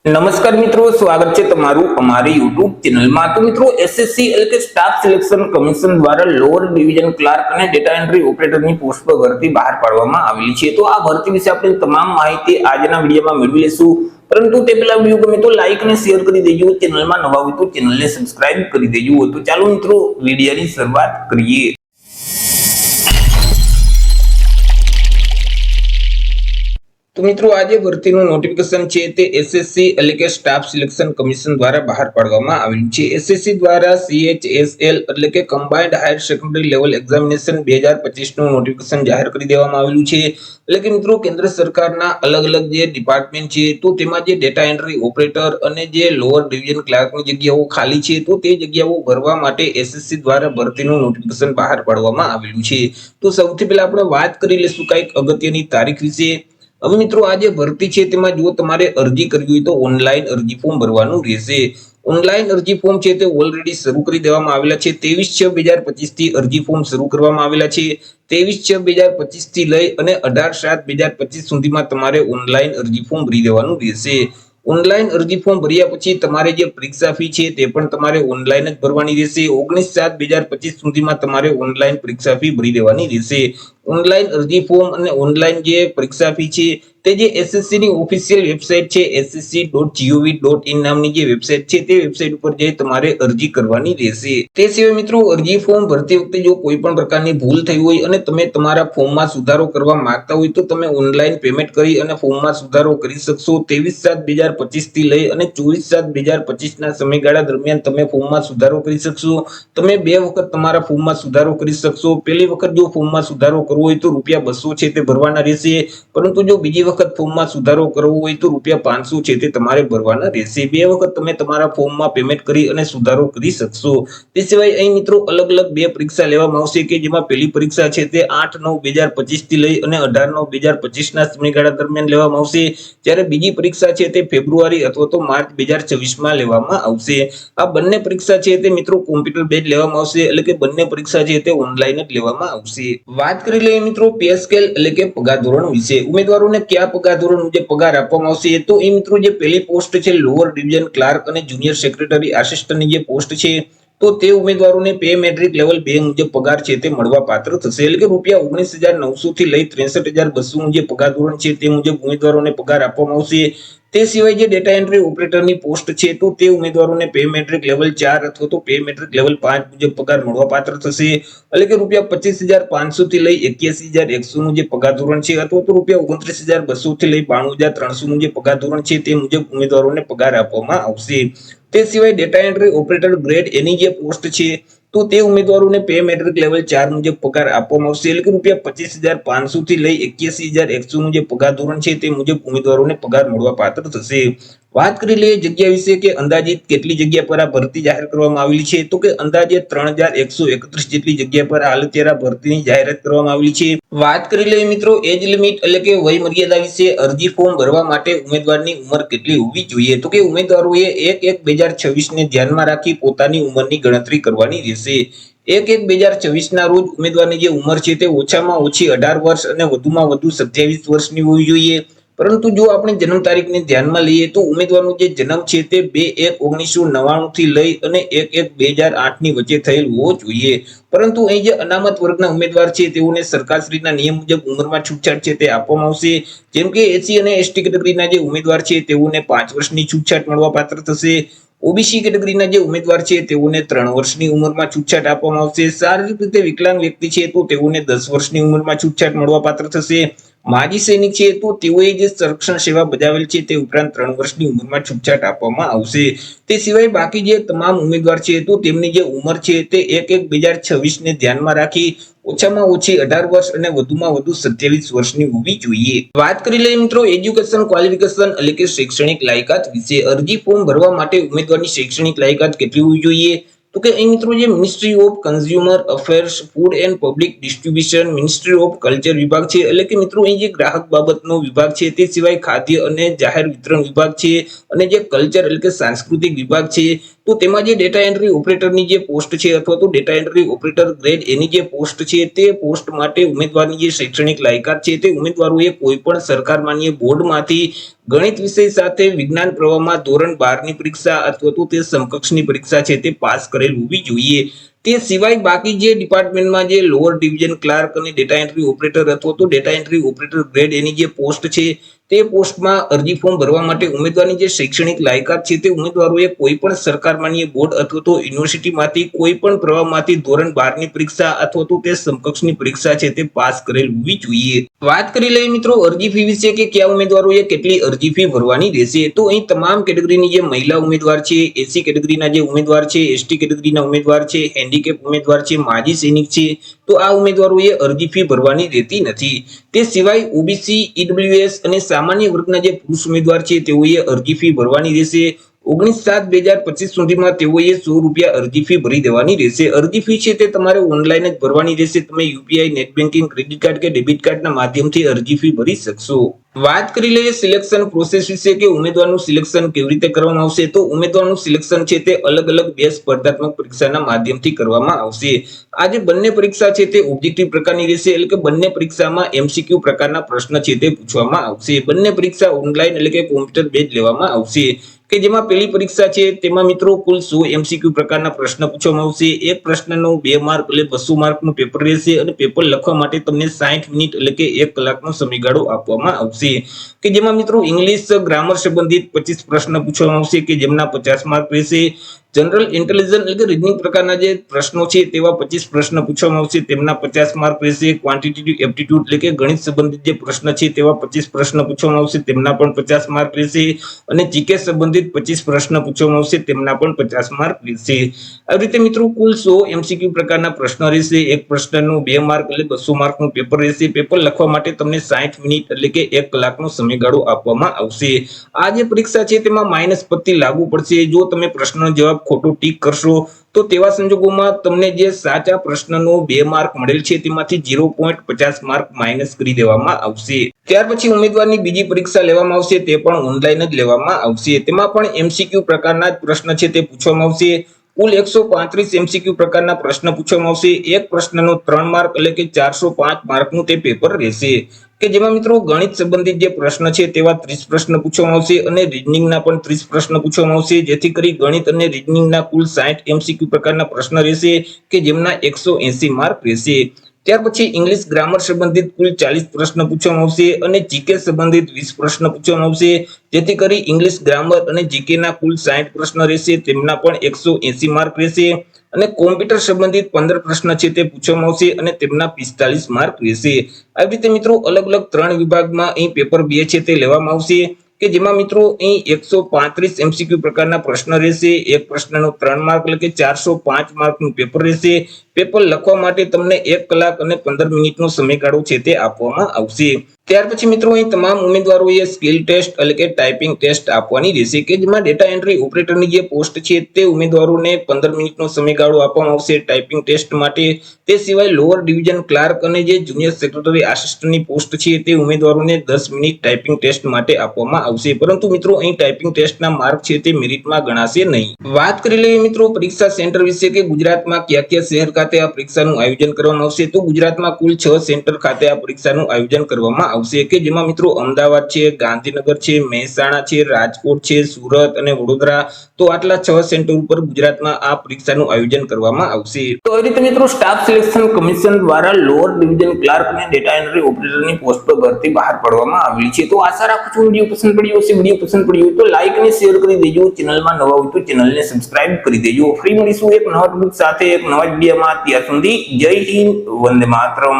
નમસ્કાર મિત્રો, સ્વાગત છે તમારું અમારી યુટ્યુબ ચેનલમાં। તો મિત્રો, એસએસસી એટલે કે સ્ટાફ સિલેક્શન કમિશન દ્વારા લોઅર ડિવિઝન ક્લાર્ક અને ડેટા એન્ટ્રી ઓપરેટરની પોસ્ટ પર ભરતી બહાર પાડવામાં આવેલી છે। તો આ ભરતી વિશે આપણે તમામ માહિતી આજના વિડીયોમાં મેળવી લેશું। પરંતુ તે પહેલા વિડીયો ગમે તો લાઈક અને શેર કરી દેજો, ચેનલમાં નવા હોય તો ચેનલને સબસ્ક્રાઇબ કરી દેજો। તો ચાલો મિત્રો, વિડીયોની શરૂઆત કરીએ। તો મિત્રો, આજે ભરતીનું નોટિફિકેશન છે તે એસએસસી એટલે કે સ્ટાફ સિલેક્શન કમિશન દ્વારા બહાર પાડવામાં આવેલું છે। એસએસસી દ્વારા CHSL એટલે કે combined higher secondary level examination 2025 નું નોટિફિકેશન જાહેર કરી દેવામાં આવેલું છે। એટલે કે મિત્રો, કેન્દ્ર સરકારના અલગ અલગ જે ડિપાર્ટમેન્ટ છે તો તેમાં જે ડેટા એન્ટ્રી ઓપરેટર અને જે લોઅર ડિવિઝન ક્લાર્કની જગ્યાઓ ખાલી છે તો તે જગ્યાઓ ભરવા માટે એસએસસી દ્વારા ભરતીનું નોટિફિકેશન બહાર પાડવામાં આવેલું છે। તો સૌથી પહેલા આપણે વાત કરી લઈશું કંઈક અગત્યની તારીખ વિશે। હવે મિત્રો, આ જે ભરતી છે તેમાં જો તમારે અરજી કરવી હોય તો ઓનલાઈન અરજી ફોર્મ ભરવાનું રહેશે। ઓનલાઈન અરજી ફોર્મ છે તે ઓલરેડી શરૂ કરી દેવામાં આવેલા છે। 23/6/2025 થી અરજી ફોર્મ શરૂ કરવામાં આવેલા છે। 23/6/2025 થી લઈ અને 18/7/2025 સુધીમાં તમારે ઓનલાઈન અરજી ફોર્મ ભરી દેવાનું રહેશે। ઓનલાઈન અરજી ફોર્મ ભર્યા પછી તમારે જે પરીક્ષા ફી છે તે પણ તમારે ઓનલાઈન જ ભરવાની રહેશે। 19/7/2025 સુધીમાં તમારે ઓનલાઈન પરીક્ષા ફી ભરી દેવાની રહેશે। ઓનલાઈન અરજી ફોર્મ અને ઓનલાઈન જે પરીક્ષા ફી છે તે જે એસએસસી ની ઓફિશિયલ વેબસાઈટ છે ssc.gov.in નામની જે વેબસાઈટ છે તે વેબસાઈટ ઉપર જઈ તમારે અરજી કરવાની રહેશે। તે સિવાય મિત્રો, અરજી ફોર્મ ભરતી વખતે જો કોઈ પણ પ્રકારની ભૂલ થઈ હોય અને તમે તમારા ફોર્મમાં સુધારો કરવા માંગતા હોય તો તમે ઓનલાઈન પેમેન્ટ કરી અને ફોર્મમાં સુધારો કરી શકશો। 23/7/2025 થી લઈ અને 24/7/2025 ના સમયગાળા દરમિયાન તમે ફોર્મમાં સુધારો કરી શકશો। તમે બે વખત તમારા ફોર્મમાં સુધારો કરી શકશો। પહેલી વખત જો ફોર્મમાં સુધારો કરવો હોય તો ₹200 છે તે ભરવાના રહેશે, પરંતુ જો બીજી વખત ફોર્મમાં સુધારો કરવો હોય તો ₹500 છે તે તમારે ભરવાના રહેશે। બે વખત તમે તમારા ફોર્મમાં પેમેન્ટ કરી અને સુધારો કરી શકશો। તે સિવાય અહીં મિત્રો અલગ અલગ બે પરીક્ષા લેવામાં આવશે કે જેમાં પહેલી પરીક્ષા છે તે 8/9/2025 થી લઈ અને 18/9/2025 ના સમયગાળા દરમિયાન લેવામાં આવશે, જ્યારે બીજી પરીક્ષા છે તે ફેબ્રુઆરી અથવા તો માર્ચ 2026 માં લેવામાં આવશે। આ બંને પરીક્ષા છે તે મિત્રો કોમ્પ્યુટર બેઝ લેવામાં આવશે, એટલે કે બંને પરીક્ષા છે તે ઓનલાઈન જ લેવામાં આવશે। વાત કરી લઈએ મિત્રો પે સ્કેલ એટલે કે પગાર ધોરણ વિશે। ઉમેદવારોને કયા પગાર ધોરણ મુજબ પગાર આપવામાં આવશે તો એ મિત્રો જે પહેલી પોસ્ટ છે લોઅર ડિવિઝન ક્લાર્ક અને જુનિયર સેક્રેટરી આસિસ્ટન્ટની જે પોસ્ટ છે તો તે ઉમેદવારોને પે મેટ્રિક લેવલ 2 મુજબ પગાર છે તે મળવા પાત્ર થશે, એટલે કે ₹19,900 થી લઈ 63,200 જે પગાર ધોરણ છે તે મુજબ ઉમેદવારોને પગાર આપવામાં આવશે। તે સિવાય જે ડેટા એન્ટ્રી ઓપરેટરની પોસ્ટ છે તો તે ઉમેદવારોને પે મેટ્રિક લેવલ 4 અથવા તો પે મેટ્રિક લેવલ 5 મુજબ પગાર મળવા પાત્ર થશે, એટલે કે ₹25,500 થી લઈ 81,100 નું જે પગાર ધોરણ છે અથવા તો ₹29,200 થી લઈ 92,300 નું જે પગાર ધોરણ છે તે મુજબ ઉમેદવારોને પગાર આપવામાં આવશે। તે સિવાય ડેટા એન્ટ્રી ઓપરેટર ગ્રેડ એની જે પોસ્ટ છે તો તે ઉમેદવારોને પે મેટ્રિક લેવલ 4 મુજબ પગાર આપવામાં આવશે, એટલે કે ₹25,500 થી લઈ 81,100 નું જે પગાર ધોરણ છે તે મુજબ ઉમેદવારોને પગાર મળવા પાત્ર થશે। વાત કરી લઈએ જગ્યા વિશે કે અંદાજિત કેટલી જગ્યા પર આ ભરતી જાહેર કરવામાં આવેલી છે તો કે અંદાજે 3,131 જેટલી જગ્યા પર હાલ અત્યારે ભરતીની જાહેરાત કરવામાં આવેલી છે। વાત કરી લઈએ મિત્રો એજ લિમિટ એટલે કે વય મર્યાદા વિશે। અરજી ફોર્મ ભરવા માટે ઉમેદવારની ઉંમર કેટલી હોવી જોઈએ તો કે ઉમેદવારોએ 1/1/2026 ને ધ્યાનમાં રાખી પોતાની ઉંમરની ગણતરી કરવાની રહેશે। 1/1/2026 ના રોજ ઉમેદવારની જે ઉંમર છે તે ઓછામાં ઓછી 18 વર્ષ અને વધુમાં વધુ 27 વર્ષની હોવી જોઈએ। પરંતુ જો આપણે જન્મ તારીખને ધ્યાનમાં લઈએ તો ઉમેદવારનો જે જન્મ છે તે 2/1/1999 થી લઈ અને 1/1/2008 ની વચ્ચે થયેલ હોવો જોઈએ। પરંતુ અહીં જે અનામત વર્ગના ઉમેદવાર છે તેઓને સરકારશ્રીના નિયમ મુજબ ઉંમરમાં છૂટછાટ છે તે આપવામાં આવશે। જેમ કે એસસી અને એસટી કેટેગરીના જે ઉમેદવાર છે તેઓને 5 વર્ષની છૂટછાટ મળવા પાત્ર થશે। ઓબીસી કેટેગરીના જે ઉમેદવાર છે તેઓને 3 વર્ષની ઉંમરમાં છૂટછાટ આપવામાં આવશે। શારીરિક રીતે વિકલાંગ વ્યક્તિ છે તો તેઓને 10 વર્ષની ઉંમરમાં છૂટછાટ મળવા પાત્ર થશે। માજી સૈનિક છે તો તેઓએ જે સંરક્ષણ સેવા બજાવેલ છે તે ઉપરાંત 3 વર્ષની ઉંમરમાં છૂટછાટ આપવામાં આવશે। તે સિવાય બાકી જે તમામ ઉમેદવાર છે તો તેમની જે ઉંમર છે તે 1/1/2026 ને ધ્યાનમાં રાખી ઓછામાં ઓછી 18 વર્ષ અને વધુમાં વધુ 27 વર્ષની હોવી જોઈએ। વાત કરી લઈએ મિત્રો એજ્યુકેશન ક્વોલિફિકેશન એટલે કે શૈક્ષણિક લાયકાત વિશે। અરજી ફોર્મ ભરવા માટે ઉમેદવારની શૈક્ષણિક લાયકાત કેટલી હોવી જોઈએ તો કે અહીં મિત્રો જે ministry of consumer affairs, food and public distribution, ministry of culture વિભાગ છે, એટલે કે મિત્રો અહીં જે ગ્રાહક બાબતનો વિભાગ છે, તે સિવાય ખાદ્ય અને જાહેર વિતરણ વિભાગ છે અને જે કલ્ચર એટલે કે સાંસ્કૃતિક વિભાગ છે તો તેમાં જે ડેટા એન્ટ્રી ઓપરેટરની જે પોસ્ટ છે અથવા તો ડેટા એન્ટ્રી ઓપરેટર ગ્રેડ એની જે પોસ્ટ છે તે પોસ્ટ માટે ઉમેદવારની જે શૈક્ષણિક લાયકાત છે તે ઉમેદવારોએ કોઈ પણ સરકાર માન્ય બોર્ડમાંથી ગણિત વિષય સાથે વિજ્ઞાન પ્રવાહમાં ધોરણ 12 ની પરીક્ષા અથવા તો તે સમકક્ષની પરીક્ષા છે તે પાસ કરેલ હોવી જોઈએ। તે સિવાય બાકી જે ડિપાર્ટમેન્ટમાં જે લોઅર ડિવિઝન ક્લાર્ક અને ડેટા એન્ટ્રી ઓપરેટર અથવા તો ડેટા એન્ટ્રી ઓપરેટર ગ્રેડ એની જે પોસ્ટ છે તે પોસ્ટમાં અરજી ફોર્મ ભરવા માટે ઉમેદવારની જે શૈક્ષણિક લાયકાત છે તે ઉમેદવારોએ કોઈ પણ સરકાર માન્ય બોર્ડ અથવા તો યુનિવર્સિટીમાંથી કોઈ પણ પ્રવાહમાંથી ધોરણ 12 ની પરીક્ષા અથવા તો તે સમકક્ષની પરીક્ષા છે તે પાસ કરેલ હોવી જોઈએ। વાત કરી લઈએ મિત્રો અરજી ફી વિશે કે કયા ઉમેદવારોએ કેટલી અરજી ફી ભરવાની રહેશે। તો અહીં તમામ કેટેગરીની જે મહિલા ઉમેદવાર છે, એસસી કેટેગરીના જે ઉમેદવાર છે, એસટી કેટેગરીના ઉમેદવાર છે, હેન્ડીકેપ ઉમેદવાર છે, માજી સૈનિક છે, તો આ ઉમેદવારોએ અરજી ફી ભરવાની રહેતી નથી। તે સિવાય ઓબીસી, ઈડબ્લ્યુએસ અને સામાન્ય વર્ગના જે પુરુષ ઉમેદવાર છે તેઓએ અરજી ફી ભરવાની રહેશે। 19/7/2025 સુધીમાં તેઓએ ₹100 અરજી ફી ભરી દેવાની રહેશે। અરજી ફી છે તે તમારે ઓનલાઈન જ ભરવાની રહેશે। તમે UPI, net banking, credit card કે ડેબિટ કાર્ડના માધ્યમથી અરજી ફી ભરી શકશો। વાત કરી લઈએ સિલેક્શન પ્રોસેસ વિશે કે ઉમેદવારનું સિલેક્શન કેવી રીતે કરવામાં આવશે। તો ઉમેદવારનું સિલેક્શન છે તે અલગ અલગ બે સ્પર્ધાત્મક પરીક્ષાના માધ્યમથી કરવામાં આવશે। આ જે બંને પરીક્ષા છે તે ઓબ્જેક્ટિવ પ્રકારની રહેશે, એટલે કે બંને પરીક્ષામાં એમસીક્યુ પ્રકારના પ્રશ્ન છે તે પૂછવામાં આવશે। બંને પરીક્ષા ઓનલાઈન એટલે કે કોમ્પ્યુટર બેઝ લેવામાં આવશે, કે જેમાં પહેલી પરીક્ષા છે તેમાં મિત્રો કુલ 100 એમસીક્યુ પ્રકારના પ્રશ્ન પૂછવામાં આવશે। એક પ્રશ્નનો 2 માર્ક એટલે 200 માર્કનું પેપર રહેશે અને પેપર લખવા માટે તમને 60 મિનિટ એટલે કે 1 કલાકનો સમયગાળો આપવામાં આવશે, કે જેમાં મિત્રો ઇંગ્લિશ ગ્રામર સંબંધિત 25 પ્રશ્ન પૂછવામાં આવશે કે જેમના 50 માર્ક રહેશે। જનરલ ઇન્ટેલિજન્સ એટલે કે રીઝનિંગ પ્રકારના જે પ્રશ્નો છે તેવા 25 પ્રશ્ન પૂછવામાં આવશે, તેમના 50 માર્ક રહેશે। ક્વોન્ટિટેટિવ એપ્ટિટ્યુડ એટલે કે ગણિત સંબંધિત જે પ્રશ્ન છે તેવા 25 પ્રશ્ન પૂછવામાં આવશે, તેમના પણ 50 માર્ક રહેશે। અને જીકે સંબંધિત 25 પ્રશ્ન પૂછવામાં આવશે, તેમના પણ 50 માર્ક રહેશે। આવી રીતે મિત્રો કુલ 100 એમસીક્યુ પ્રકારના પ્રશ્નો રહેશે। એક પ્રશ્નનું 2 માર્ક એટલે 200 માર્કનું પેપર રહેશે। પેપર લખવા માટે તમને 60 મિનિટ એટલે કે 1 કલાકનો સમયગાળો આપવામાં આવશે। આ જે પરીક્ષા છે તેમાં માઇનસ પદ્ધતિ લાગુ પડશે। જો તમે પ્રશ્નનો જવાબ ખોટો ટીક કરશો તો તેવા સંજોગોમાં તમને જે સાચા પ્રશ્નનો 2 માર્ક મળેલ છે તેમાંથી 0.50 માર્ક માઇનસ કરી દેવામાં આવશે। ત્યાર પછી ઉમેદવારની બીજી પરીક્ષા લેવામાં આવશે, તે પણ ઓનલાઈન જ લેવામાં આવશે। તેમાં પણ એમસીક્યુ પ્રકારના જ પ્રશ્ન છે તે પૂછવામાં આવશે। કુલ 135 એમસીક્યુ પ્રકારના પ્રશ્ન પૂછવામાં આવશે। એક પ્રશ્નનો 3 માર્ક એટલે કે 405 માર્કનું તે પેપર રહેશે, કે જેમાં મિત્રો ગણિત સંબંધિત જે પ્રશ્ન છે તેવા 30 પ્રશ્ન પૂછવામાં આવશે અને રીઝનિંગના પણ 30 પ્રશ્ન પૂછવામાં આવશે, જેથી કરી ગણિત અને રીઝનિંગના કુલ 60 એમસીક્યુ પ્રકારના પ્રશ્ન રહેશે, કે જેમના 180 માર્ક રહેશે। ત્યાર પછી ઇંગ્લિશ ગ્રામર સંબંધિત કુલ 40 પ્રશ્ન પૂછવામાં આવશે અને જીકે સંબંધિત 20 પ્રશ્ન પૂછવામાં આવશે, જેથી કરી ઇંગ્લિશ ગ્રામર અને જીકે ના કુલ 60 પ્રશ્ન રહેશે, તેમના પણ 180 માર્ક રહેશે। અને કોમ્પ્યુટર સંબંધિત 15 પ્રશ્ન છે તે પૂછવામાં આવશે અને તેમના 45 માર્ક રહેશે। આવી રીતે મિત્રો અલગ અલગ 3 વિભાગમાં અહીં પેપર 2 છે તે લેવામાં આવશે, કે જેમાં મિત્રો અહીં 135 એમસીક્યુ પ્રકારના પ્રશ્ન રહેશે। એક પ્રશ્નનો 3 માર્ક એટલે કે 405 માર્કનું પેપર રહેશે। પેપર લખવા માટે તમને 1 કલાક અને 15 મિનિટનો સમયગાળો છે તે આપવામાં આવશે। ત્યાર પછી મિત્રો અહીં તમામ ઉમેદવારોએ સ્કિલ ટેસ્ટ એટલે કે ટાઈપિંગ ટેસ્ટ આપવાની રહેશે, કે જેમાં ડેટા એન્ટ્રી ઓપરેટરની જે પોસ્ટ છે તે ઉમેદવારોને 15 મિનિટનો સમયગાળો આપવામાં આવશે ટાઈપિંગ ટેસ્ટ માટે। તે સિવાય લોઅર ડિવિઝન ક્લાર્ક અને જે જુનિયર સેક્રેટરી આસિસ્ટન્ટની પોસ્ટ છે તે ઉમેદવારોને 10 મિનિટ ટાઈપિંગ ટેસ્ટ માટે આપવામાં આવશે, પરંતુ મિત્રો અહીં ટાઈપિંગ ટેસ્ટના માર્ક છે તે મેરિટમાં ગણાશે નહીં। વાત કરી લઈએ મિત્રો પરીક્ષા સેન્ટર વિશે કે ગુજરાતમાં કયા કયા શહેર ખાતે આ પરીક્ષાનું આયોજન કરવામાં આવશે। તો ગુજરાતમાં કુલ 6 સેન્ટર ખાતે આ પરીક્ષાનું આયોજન કરવામાં આવશે, કે જેમાં મિત્રો અમદાવાદ છે, ગાંધીનગર છે, મહેસાણા છે, રાજકોટ છે, સુરત અને વડોદરા। તો આટલા 6 સેન્ટર ઉપર ગુજરાતમાં આ પરીક્ષાનું આયોજન કરવામાં આવશે। તો એ રીતે મિત્રો સ્ટાફ સિલેક્શન કમિશન દ્વારા લોઅર ડિવિઝન ક્લાર્ક અને ડેટા એન્ટ્રી ઓપરેટરની પોસ્ટ પર ભરતી બહાર પાડવામાં આવેલી છે। તો આશા રાખું છું વિડીયો પસંદ પડ્યો હશે। વિડીયો પસંદ પડ્યો હોય તો લાઈક અને શેર કરી દેજો। ચેનલમાં નવા હોય તો ચેનલને સબસ્ક્રાઇબ કરી દેજો। ફરી મળીશું એક નવા ટોપિક સાથે એક નવા વિડીયોમાં। ત્યાં સુધી જય હિન્દ, વંદે માતરમ।